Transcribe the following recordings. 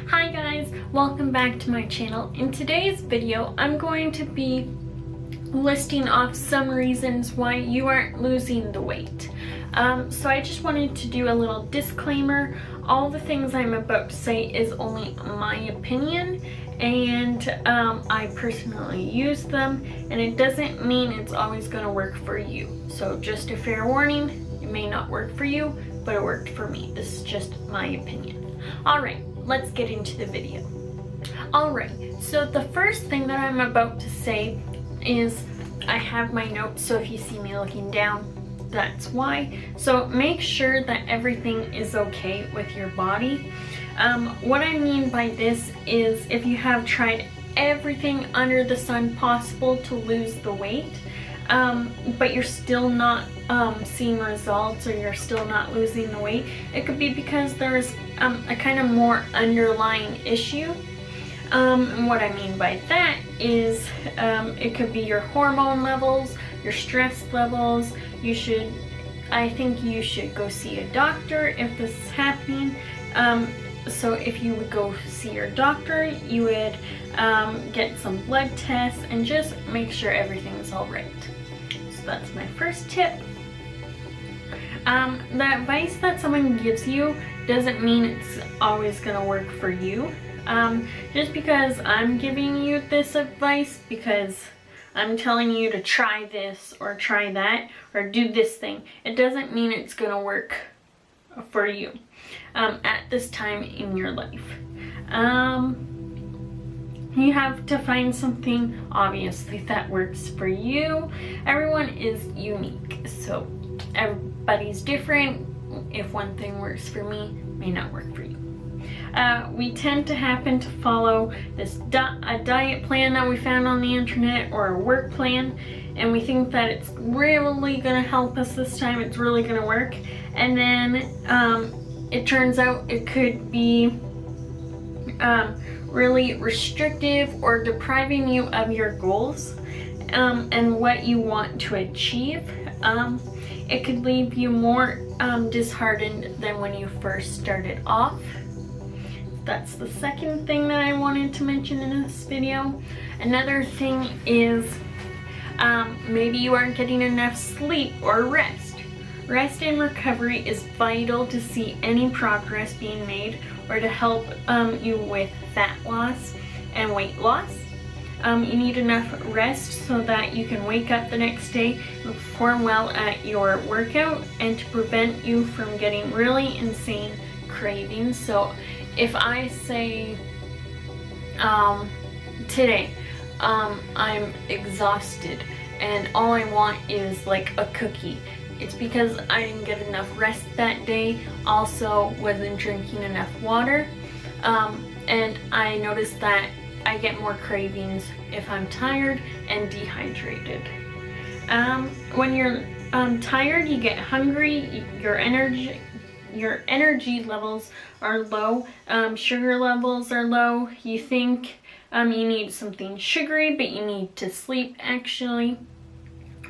Hi guys, welcome back to my channel. In today's video, I'm going to be listing off some reasons why you aren't losing the weight. So I just wanted to do a little disclaimer. All the things I'm about to say is only my opinion, and I personally use them, and it doesn't mean it's always going to work for you. So just a fair warning, it may not work for you, but it worked for me. This is just my opinion. Alright, let's get into the video. Alright, so the first thing that I'm about to say is I have my notes, so if you see me looking down, that's why. So make sure that everything is okay with your body. What I mean by this is if you have tried everything under the sun possible to lose the weight, but you're still not seeing results, or you're still not losing the weight, it could be because there's a kind of more underlying issue. And what I mean by that is it could be your hormone levels, your stress levels. I think you should go see a doctor if this is happening. So if you would go see your doctor, you would get some blood tests and just make sure everything's all right. So that's my first tip. The advice that someone gives you doesn't mean it's always going to work for you. Just because I'm giving you this advice because I'm telling you to try this or try that or do this thing, it doesn't mean it's going to work for you at this time in your life. You have to find something, obviously, that works for you. Everyone is unique, so everybody's different. If one thing works for me, it may not work for you. We tend to happen to follow this a diet plan that we found on the internet or a work plan, and we think that it's really going to help us this time, it's really going to work, and then it turns out it could be really restrictive or depriving you of your goals and what you want to achieve. It could leave you more disheartened than when you first started off. That's the second thing that I wanted to mention in this video. Another thing is maybe you aren't getting enough sleep or rest. Rest and recovery is vital to see any progress being made or to help you with fat loss and weight loss. You need enough rest so that you can wake up the next day and perform well at your workout, and to prevent you from getting really insane cravings. So if I say today I'm exhausted and all I want is like a cookie, it's because I didn't get enough rest that day, also wasn't drinking enough water, and I noticed that I get more cravings if I'm tired and dehydrated. When you're tired, you get hungry, your energy levels are low, sugar levels are low. You think you need something sugary, but you need to sleep actually.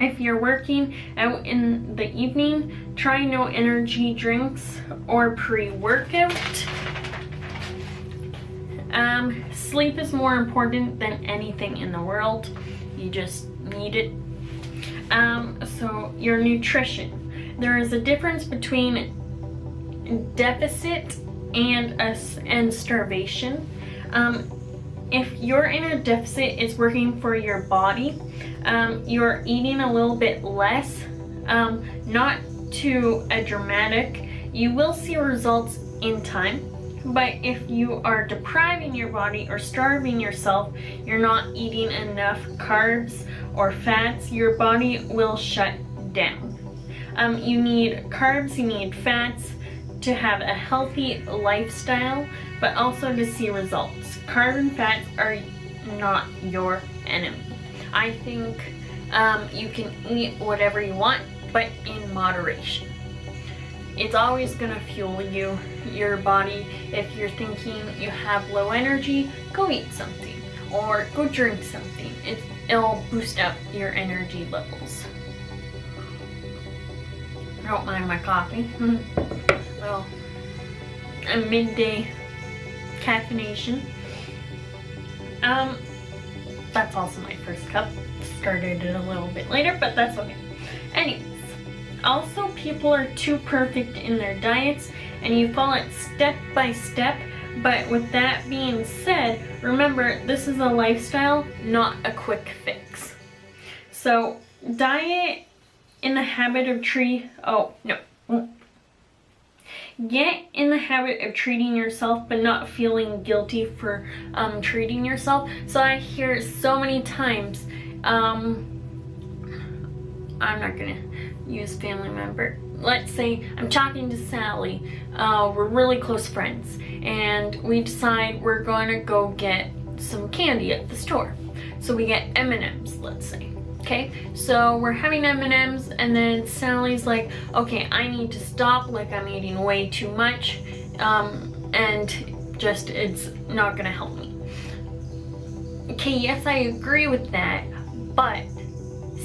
If you're working out in the evening, try no energy drinks or pre-workout. Sleep is more important than anything in the world. You just need it. So your nutrition. There is a difference between deficit and starvation. If you're in a deficit, it's working for your body. You're eating a little bit less, not too dramatic. You will see results in time. But if you are depriving your body or starving yourself, you're not eating enough carbs or fats, your body will shut down. You need carbs, you need fats to have a healthy lifestyle, but also to see results. Carbs and fats are not your enemy. I think you can eat whatever you want, but in moderation. It's always going to fuel your body. If you're thinking you have low energy, go eat something or go drink something. It'll boost up your energy levels. I don't mind my coffee. Well, a midday caffeination. That's also my first cup. Started it a little bit later, but that's okay. Anyways, also people are too perfect in their diets and you follow it step by step. But with that being said, remember, this is a lifestyle, not a quick fix. So get in the habit of treating yourself, but not feeling guilty for treating yourself. So I hear so many times, I'm not gonna use family member. Let's say I'm talking to Sally, we're really close friends, and we decide we're going to go get some candy at the store. So we get M&Ms, let's say. Okay, so we're having M&Ms, and then Sally's like, okay, I need to stop, like I'm eating way too much, and just it's not gonna help me. Okay, yes, I agree with that, but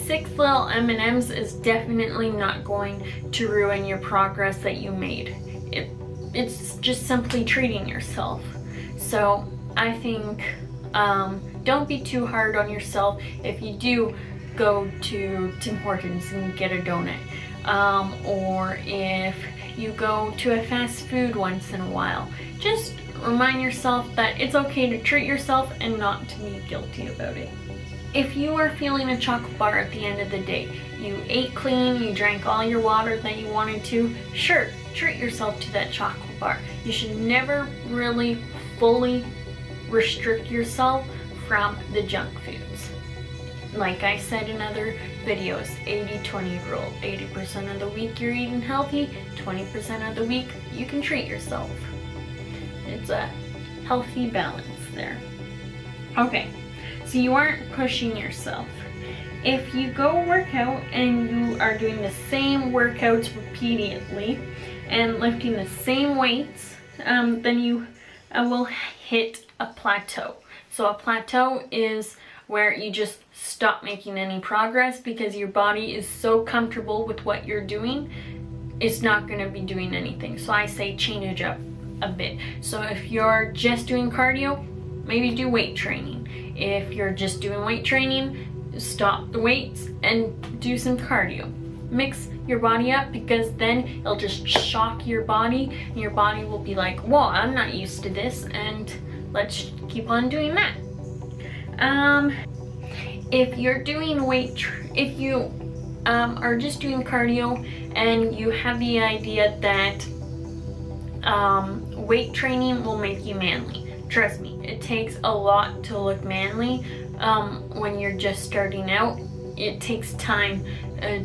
6 little M&Ms is definitely not going to ruin your progress that you made. It's just simply treating yourself. So I think don't be too hard on yourself if you do go to Tim Hortons and get a donut, or if you go to a fast food once in a while. Just remind yourself that it's okay to treat yourself and not to be guilty about it. If you are feeling a chocolate bar at the end of the day, you ate clean, you drank all your water that you wanted to, sure, treat yourself to that chocolate bar. You should never really fully restrict yourself from the junk foods. Like I said in other videos, 80-20 rule. 80% of the week you're eating healthy, 20% of the week you can treat yourself. It's a healthy balance there. Okay, so you aren't pushing yourself. If you go work out and you are doing the same workouts repeatedly and lifting the same weights, then you will hit a plateau. So a plateau is where you just stop making any progress because your body is so comfortable with what you're doing, it's not going to be doing anything. So I say change it up a bit. So if you're just doing cardio, maybe do weight training. If you're just doing weight training, stop the weights and do some cardio. Mix your body up, because then it'll just shock your body and your body will be like, whoa, I'm not used to this, and let's keep on doing that. If you're doing if you are just doing cardio and you have the idea that weight training will make you manly, trust me, it takes a lot to look manly. When you're just starting out, it takes time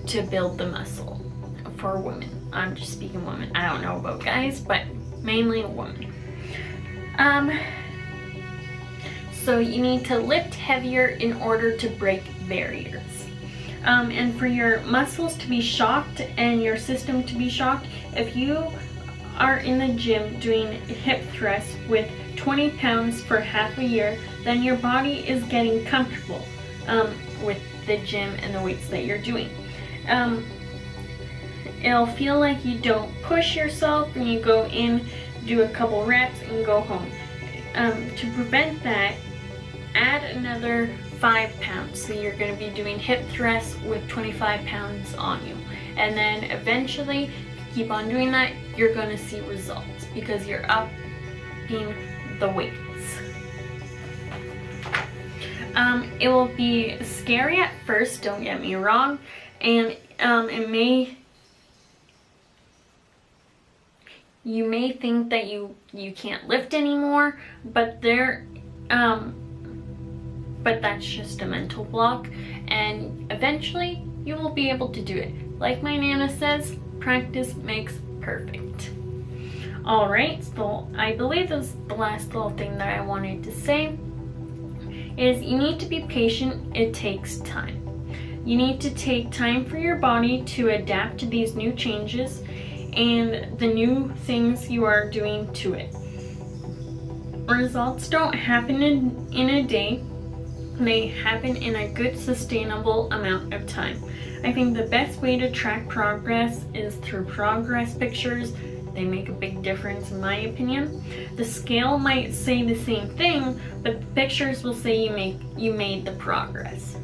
to build the muscle for women. I'm just speaking women. I don't know about guys, but mainly women. So you need to lift heavier in order to break barriers. And for your muscles to be shocked and your system to be shocked, if you are in the gym doing hip thrusts with 20 pounds for half a year, then your body is getting comfortable with the gym and the weights that you're doing. It'll feel like you don't push yourself and you go in, do a couple reps and go home. To prevent that, add another 5 pounds. So you're going to be doing hip thrusts with 25 pounds on you. And then eventually, if you keep on doing that, you're going to see results because you're upping the weights. It will be scary at first, don't get me wrong, and you may think that you can't lift anymore, but but that's just a mental block, and eventually you will be able to do it. Like my Nana says, practice makes perfect. Alright, so I believe this is the last little thing that I wanted to say, is you need to be patient. It takes time. You need to take time for your body to adapt to these new changes and the new things you are doing to it. Results don't happen in a day. They happen in a good sustainable amount of time. I think the best way to track progress is through progress pictures, they make a big difference in my opinion. The scale might say the same thing, but the pictures will say you made the progress.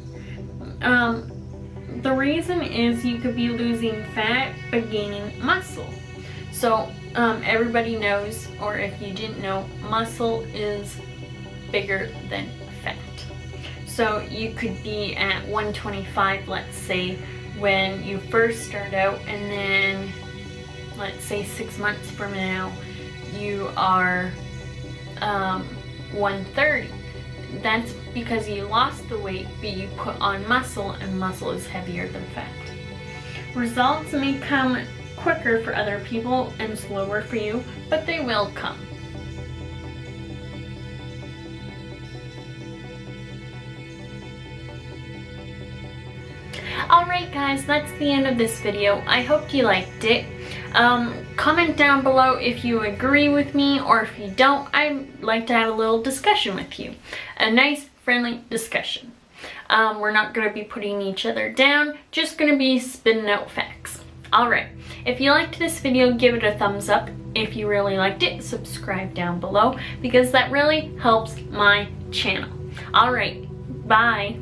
The reason is you could be losing fat but gaining muscle. So everybody knows, or if you didn't know, muscle is bigger than fat. So you could be at 125, let's say, when you first start out, and then let's say 6 months from now you are 130. That's because you lost the weight, but you put on muscle, and muscle is heavier than fat. Results may come quicker for other people and slower for you, but they will come. Alright guys, that's the end of this video. I hope you liked it. Comment down below if you agree with me, or if you don't. I'd like to have a little discussion with you. A nice, friendly discussion. We're not going to be putting each other down, just going to be spitting out facts. Alright, if you liked this video, give it a thumbs up. If you really liked it, subscribe down below, because that really helps my channel. Alright, bye.